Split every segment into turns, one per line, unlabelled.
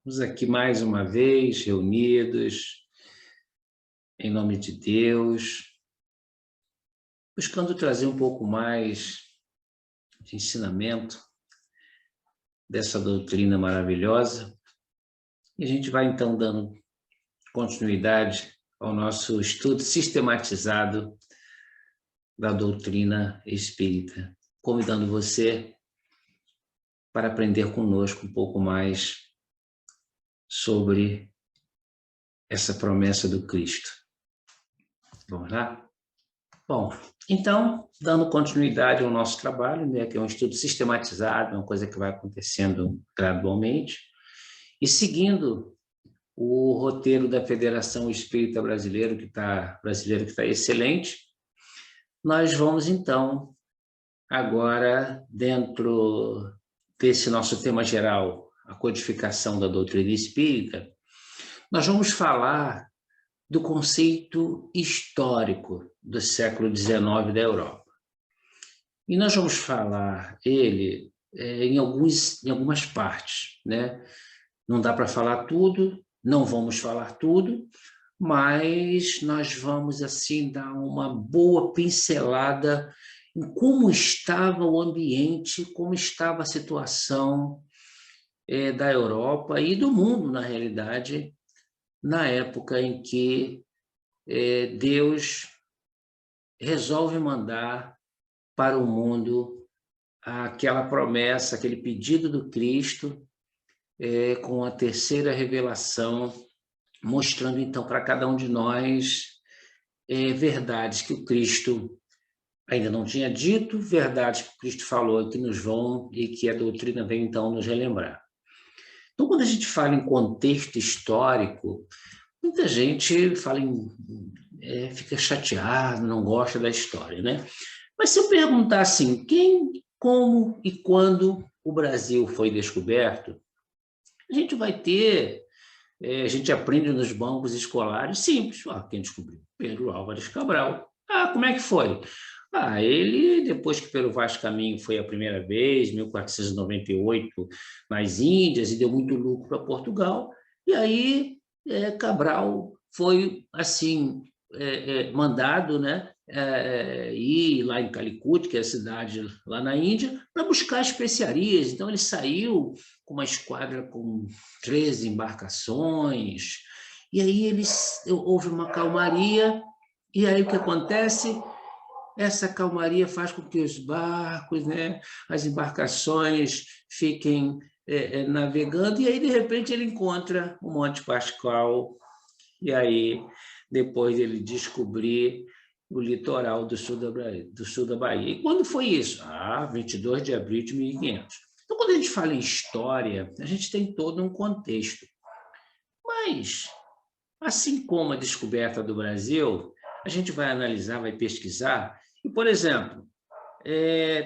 Estamos aqui mais uma vez, reunidos, em nome de Deus, buscando trazer um pouco mais de ensinamento dessa doutrina maravilhosa. E a gente vai, então, dando continuidade ao nosso estudo sistematizado da doutrina espírita, convidando você para aprender conosco um pouco mais sobre essa promessa do Cristo. Vamos lá? Bom, então, dando continuidade ao nosso trabalho, né, que é um estudo sistematizado, uma coisa que vai acontecendo gradualmente, e seguindo o roteiro da Federação Espírita Brasileira, que está excelente, nós vamos, então, agora, dentro desse nosso tema geral, a codificação da doutrina espírita, nós vamos falar do conceito histórico do século XIX da Europa. E nós vamos falar ele em algumas partes, né? Não dá para falar tudo, não vamos falar tudo, mas nós vamos, assim, dar uma boa pincelada em como estava o ambiente, como estava a situação da Europa e do mundo, na realidade, na época em que Deus resolve mandar para o mundo aquela promessa, aquele pedido do Cristo, com a terceira revelação, mostrando então para cada um de nós verdades que o Cristo ainda não tinha dito, verdades que o Cristo falou que nos vão e que a doutrina vem então nos relembrar. Então, quando a gente fala em contexto histórico, muita gente fica chateado, não gosta da história, né? Mas se eu perguntar assim, quem, como e quando o Brasil foi descoberto, a gente vai ter, a gente aprende nos bancos escolares simples. Quem descobriu? Pedro Álvares Cabral. Como é que foi? Ele, depois que pelo Vasco Caminho foi a primeira vez, 1498, nas Índias, e deu muito lucro para Portugal, e aí Cabral foi, assim, mandado, né, ir lá em Calicut, que é a cidade lá na Índia, para buscar especiarias. Então, ele saiu com uma esquadra com 13 embarcações, e aí houve uma calmaria, e aí o que acontece? Essa calmaria faz com que os barcos, né, as embarcações fiquem navegando, e aí, de repente, ele encontra o Monte Pascoal, e aí, depois ele descobrir o litoral do sul da Bahia. E quando foi isso? 22 de abril de 1500. Então, quando a gente fala em história, a gente tem todo um contexto. Mas, assim como a descoberta do Brasil, a gente vai analisar, vai pesquisar, e, por exemplo,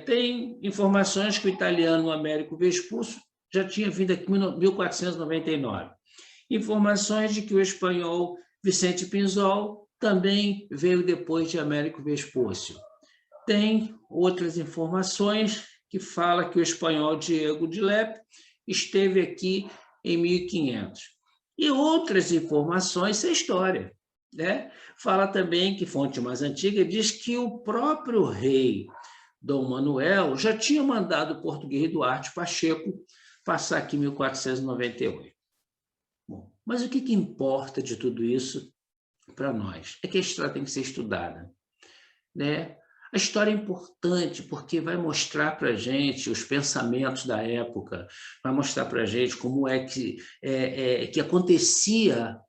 tem informações que o italiano Américo Vespucci já tinha vindo aqui em 1499. Informações de que o espanhol Vicente Pinzol também veio depois de Américo Vespucci. Tem outras informações que falam que o espanhol Diego de Lepe esteve aqui em 1500. E outras informações, isso é história, né? Fala também que fonte mais antiga diz que o próprio rei Dom Manuel já tinha mandado o português Duarte Pacheco passar aqui em 1498. Bom, mas o que importa de tudo isso para nós? É que a história tem que ser estudada, né? A história é importante porque vai mostrar para a gente os pensamentos da época, vai mostrar para a gente como é que aconteciam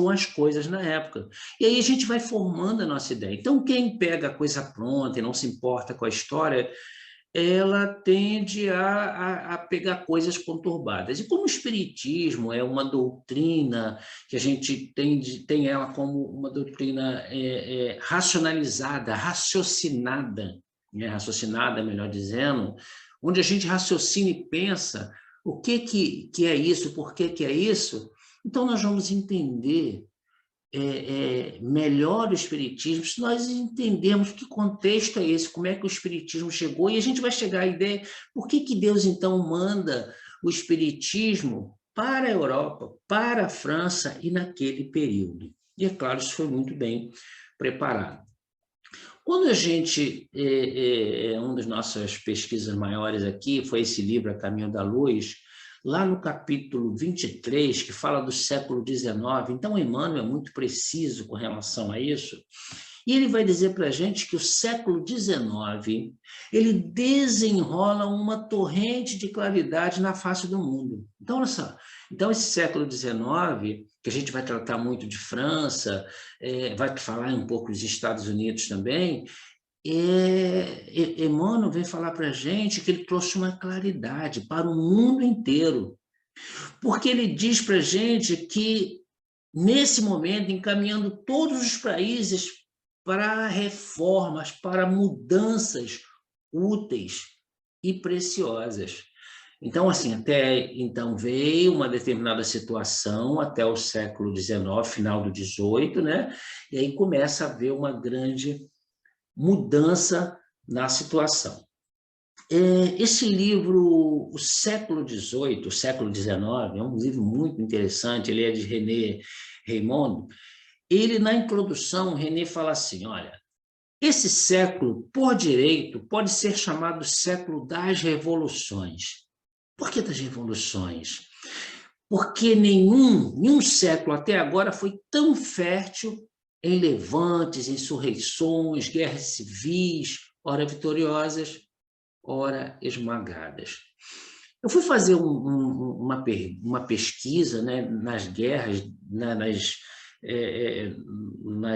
as coisas na época. E aí a gente vai formando a nossa ideia. Então, quem pega a coisa pronta e não se importa com a história, ela tende a pegar coisas conturbadas. E como o Espiritismo é uma doutrina que a gente tem ela como uma doutrina racionalizada, raciocinada, né? Raciocinada, melhor dizendo, onde a gente raciocina e pensa o que é isso, por que é isso, então nós vamos entender melhor o Espiritismo se nós entendermos que contexto é esse, como é que o Espiritismo chegou, e a gente vai chegar à ideia por que Deus então manda o Espiritismo para a Europa, para a França e naquele período. E, é claro, isso foi muito bem preparado. Quando a gente, uma das nossas pesquisas maiores aqui foi esse livro, A Caminho da Luz, lá no capítulo 23, que fala do século XIX, então Emmanuel é muito preciso com relação a isso, e ele vai dizer para a gente que o século XIX, ele desenrola uma torrente de claridade na face do mundo. Então, olha só, então esse século XIX, que a gente vai tratar muito de França, vai falar um pouco dos Estados Unidos também, Emmanuel vem falar para a gente que ele trouxe uma claridade para o mundo inteiro, porque ele diz para a gente que, nesse momento, encaminhando todos os países para reformas, para mudanças úteis e preciosas. Então, assim, até então veio uma determinada situação até o século XIX, final do XVIII, né? E aí começa a haver uma grande mudança na situação. Esse livro, O Século XVIII, o Século XIX, é um livro muito interessante, ele é de René Raymond. Ele, na introdução, René fala assim, olha, esse século, por direito, pode ser chamado século das revoluções. Por que das revoluções? Porque nenhum século até agora foi tão fértil em levantes, insurreições, guerras civis, ora vitoriosas, ora esmagadas. Eu fui fazer uma pesquisa, né, nas guerras, nas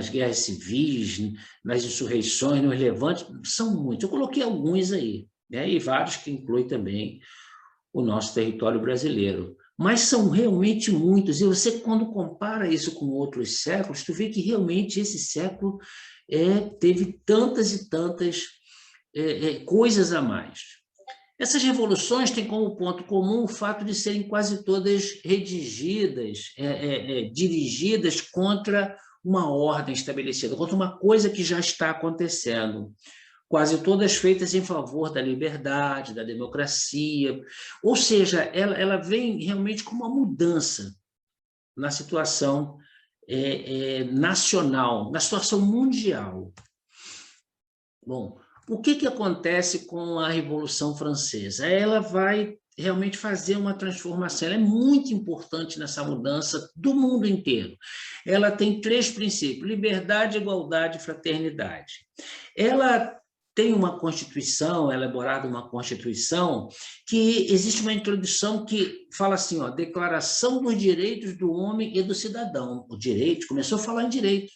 guerras civis, nas insurreições, nos levantes, são muitos. Eu coloquei alguns aí, né, e vários que incluem também o nosso território brasileiro. Mas são realmente muitos, e você, quando compara isso com outros séculos, tu vê que realmente esse século teve tantas e tantas coisas a mais. Essas revoluções têm como ponto comum o fato de serem quase todas redigidas, dirigidas contra uma ordem estabelecida, contra uma coisa que já está acontecendo. Quase todas feitas em favor da liberdade, da democracia. Ou seja, ela vem realmente com uma mudança na situação nacional, na situação mundial. Bom, o que acontece com a Revolução Francesa? Ela vai realmente fazer uma transformação, ela é muito importante nessa mudança do mundo inteiro. Ela tem 3 princípios: liberdade, igualdade e fraternidade. Ela tem uma Constituição, elaborada uma Constituição, que existe uma introdução que fala assim, ó, Declaração dos Direitos do Homem e do Cidadão. O direito, começou a falar em direito,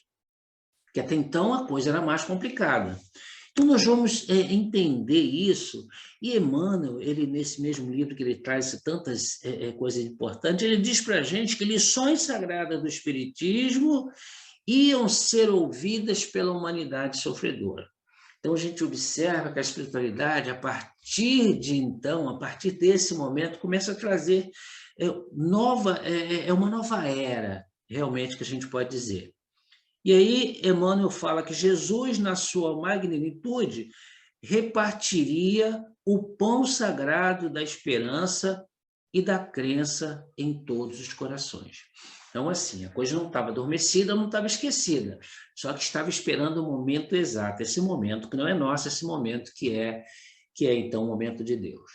que até então a coisa era mais complicada. Então, nós vamos entender isso, e Emmanuel, ele, nesse mesmo livro que ele traz tantas coisas importantes, ele diz para a gente que lições sagradas do Espiritismo iam ser ouvidas pela humanidade sofredora. Então, a gente observa que a espiritualidade, a partir de então, a partir desse momento, começa a trazer uma nova era, realmente, que a gente pode dizer. E aí, Emmanuel fala que Jesus, na sua magnitude, repartiria o pão sagrado da esperança e da crença em todos os corações. Então, assim, a coisa não estava adormecida, não estava esquecida, só que estava esperando o momento exato, esse momento que não é nosso, esse momento que é então, o momento de Deus.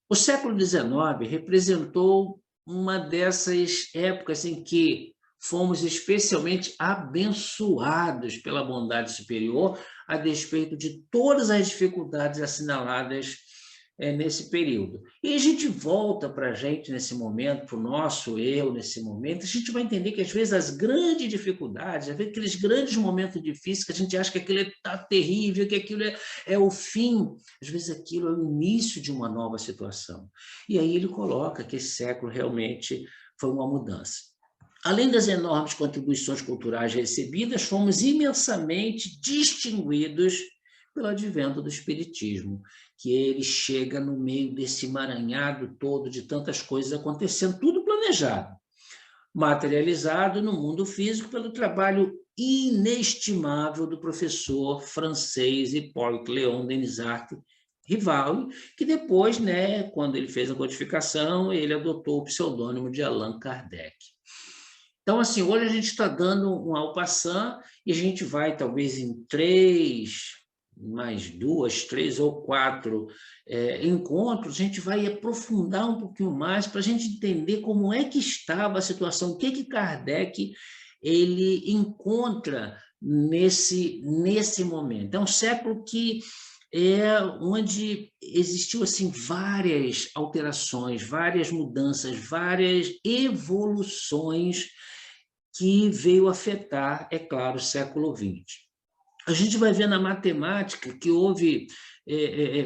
O século XIX representou uma dessas épocas em que fomos especialmente abençoados pela bondade superior, a despeito de todas as dificuldades assinaladas nesse período. E a gente volta para a gente nesse momento, para o nosso eu nesse momento, a gente vai entender que às vezes as grandes dificuldades, às vezes aqueles grandes momentos difíceis que a gente acha que aquilo está terrível, que aquilo é o fim, às vezes aquilo é o início de uma nova situação. E aí ele coloca que esse século realmente foi uma mudança. Além das enormes contribuições culturais recebidas, fomos imensamente distinguidos pelo advento do Espiritismo, que ele chega no meio desse emaranhado todo de tantas coisas acontecendo, tudo planejado, materializado no mundo físico pelo trabalho inestimável do professor francês Hippolyte Léon Denisart, Rivalli, que depois, né, quando ele fez a codificação, ele adotou o pseudônimo de Allan Kardec. Então, assim, hoje a gente está dando um en passant e a gente vai, talvez, em 3, mais 2, 3 ou 4 encontros, a gente vai aprofundar um pouquinho mais para a gente entender como é que estava a situação, o que Kardec ele encontra nesse momento. É um século que onde existiu assim várias alterações, várias mudanças, várias evoluções que veio afetar, é claro, o século XX. A gente vai ver na matemática que houve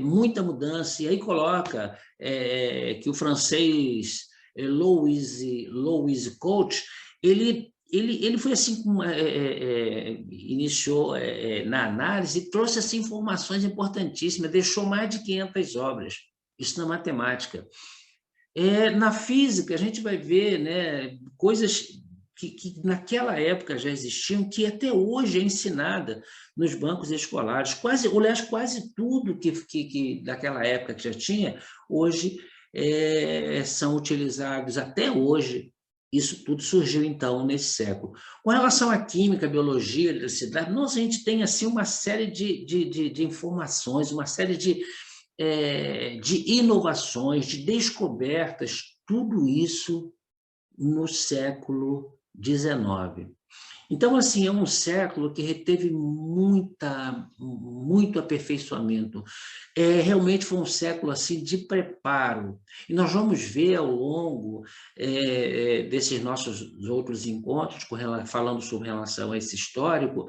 muita mudança, e aí coloca que o francês Louis Coach, ele foi assim, iniciou na análise e trouxe assim, informações importantíssimas, deixou mais de 500 obras, isso na matemática. Na física, a gente vai ver, né, coisas que naquela época já existiam, que até hoje é ensinada nos bancos escolares. Aliás, quase tudo que daquela época que já tinha, hoje são utilizados até hoje. Isso tudo surgiu, então, nesse século. Com relação à química, biologia, eletricidade, nossa, a gente tem assim, uma série de informações, uma série de inovações, de descobertas, tudo isso no século XIX. Então, assim, é um século que reteve muito aperfeiçoamento. Realmente foi um século assim, de preparo. E nós vamos ver ao longo desses nossos outros encontros, falando sobre relação a esse histórico,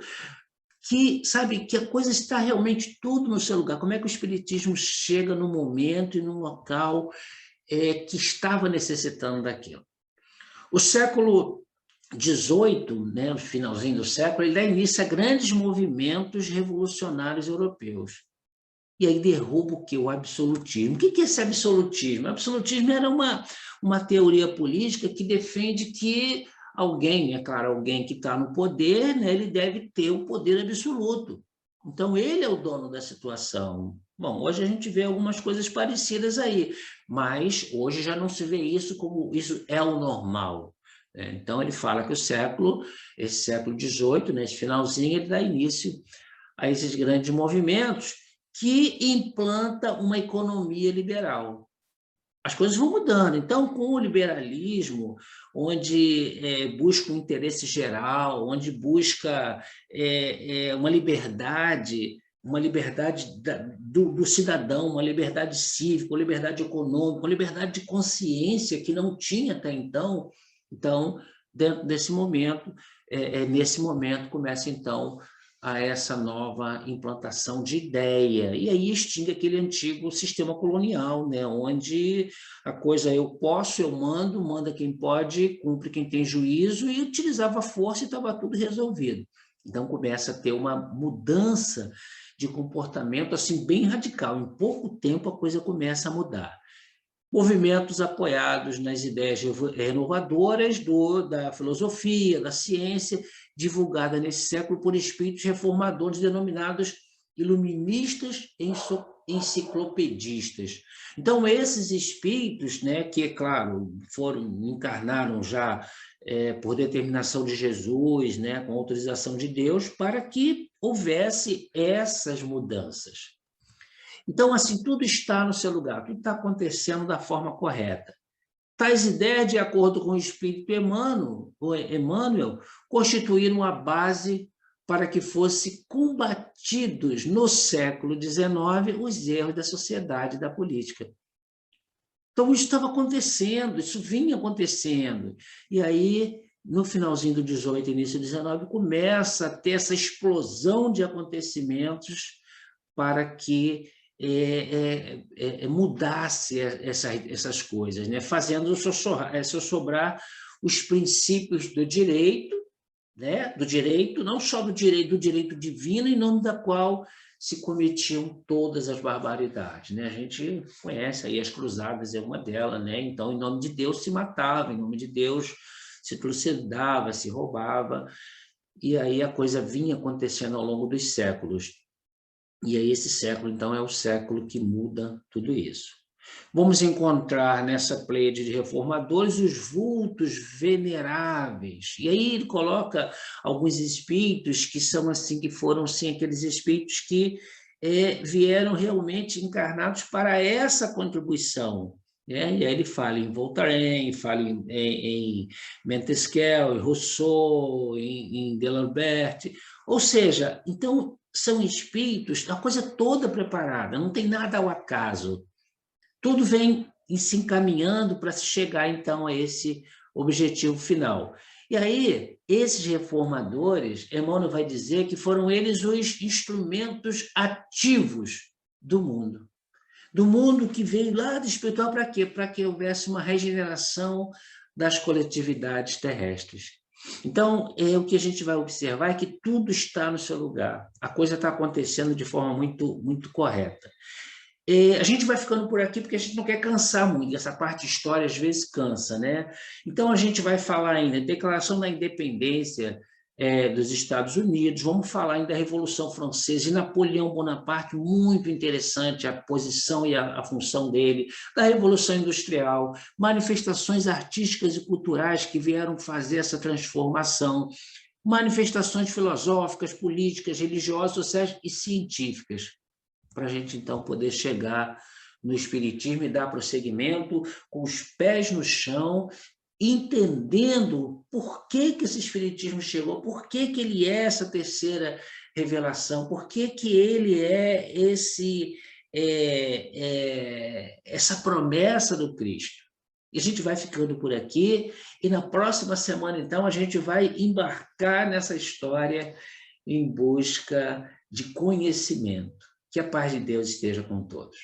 que, sabe, que a coisa está realmente tudo no seu lugar. Como é que o Espiritismo chega no momento e no local que estava necessitando daquilo? O século XVIII, né, no finalzinho do século, ele dá início a grandes movimentos revolucionários europeus. E aí derruba o quê? O absolutismo. O que é esse absolutismo? O absolutismo era uma teoria política que defende que alguém, é claro, alguém que está no poder, né, ele deve ter o poder absoluto. Então, ele é o dono da situação. Bom, hoje a gente vê algumas coisas parecidas aí, mas hoje já não se vê isso como isso é o normal. Então, ele fala que esse século XVIII, né, esse finalzinho, ele dá início a esses grandes movimentos que implanta uma economia liberal. As coisas vão mudando. Então, com o liberalismo, onde busca um interesse geral, onde busca uma liberdade do cidadão, uma liberdade cívica, uma liberdade econômica, uma liberdade de consciência que não tinha até então. Então, dentro desse momento, nesse momento começa, então, a essa nova implantação de ideia. E aí extingue aquele antigo sistema colonial, né? Onde a coisa eu posso, eu mando, manda quem pode, cumpre quem tem juízo, e utilizava a força e estava tudo resolvido. Então começa a ter uma mudança de comportamento assim bem radical. Em pouco tempo a coisa começa a mudar. Movimentos apoiados nas ideias renovadoras da filosofia, da ciência, divulgada nesse século por espíritos reformadores denominados iluministas enciclopedistas. Então, esses espíritos, né, que, é claro, encarnaram já por determinação de Jesus, né, com autorização de Deus, para que houvesse essas mudanças. Então, assim, tudo está no seu lugar, tudo está acontecendo da forma correta. Tais ideias, de acordo com o espírito Emmanuel, constituíram a base para que fossem combatidos no século XIX os erros da sociedade e da política. Então, isso estava acontecendo, isso vinha acontecendo. E aí, no finalzinho do 18, início do 19, começa a ter essa explosão de acontecimentos para que mudasse essas coisas, né? Fazendo sobrar os princípios do direito, né? Do direito, não só do direito divino, em nome da qual se cometiam todas as barbaridades, né? A gente conhece aí as cruzadas, é uma delas, né? Então, em nome de Deus se matava, em nome de Deus se trucidava, se roubava, e aí a coisa vinha acontecendo ao longo dos séculos. E aí esse século, então, é o século que muda tudo isso. Vamos encontrar nessa pleiade de reformadores os vultos veneráveis. E aí ele coloca alguns espíritos que são assim, que foram sim aqueles espíritos que vieram realmente encarnados para essa contribuição. Né? E aí ele fala em Voltaire, fala em Montesquieu, em Rousseau, em D'Alembert. Ou seja, então são espíritos, a coisa toda preparada, não tem nada ao acaso. Tudo vem se encaminhando para se chegar, então, a esse objetivo final. E aí, esses reformadores, Emmanuel vai dizer que foram eles os instrumentos ativos do mundo. Do mundo que veio lá do espiritual para quê? Para que houvesse uma regeneração das coletividades terrestres. Então, o que a gente vai observar é que tudo está no seu lugar. A coisa está acontecendo de forma muito, muito correta. A gente vai ficando por aqui porque a gente não quer cansar muito, essa parte de história às vezes cansa, né? Então a gente vai falar ainda Declaração da Independência dos Estados Unidos, vamos falar ainda da Revolução Francesa e Napoleão Bonaparte, muito interessante a posição e a função dele, da Revolução Industrial, manifestações artísticas e culturais que vieram fazer essa transformação, manifestações filosóficas, políticas, religiosas, sociais e científicas, para a gente, então, poder chegar no Espiritismo e dar prosseguimento com os pés no chão, entendendo por que esse Espiritismo chegou, por que ele é essa terceira revelação, por que ele é essa promessa do Cristo. E a gente vai ficando por aqui, e na próxima semana, então, a gente vai embarcar nessa história em busca de conhecimento. Que a paz de Deus esteja com todos.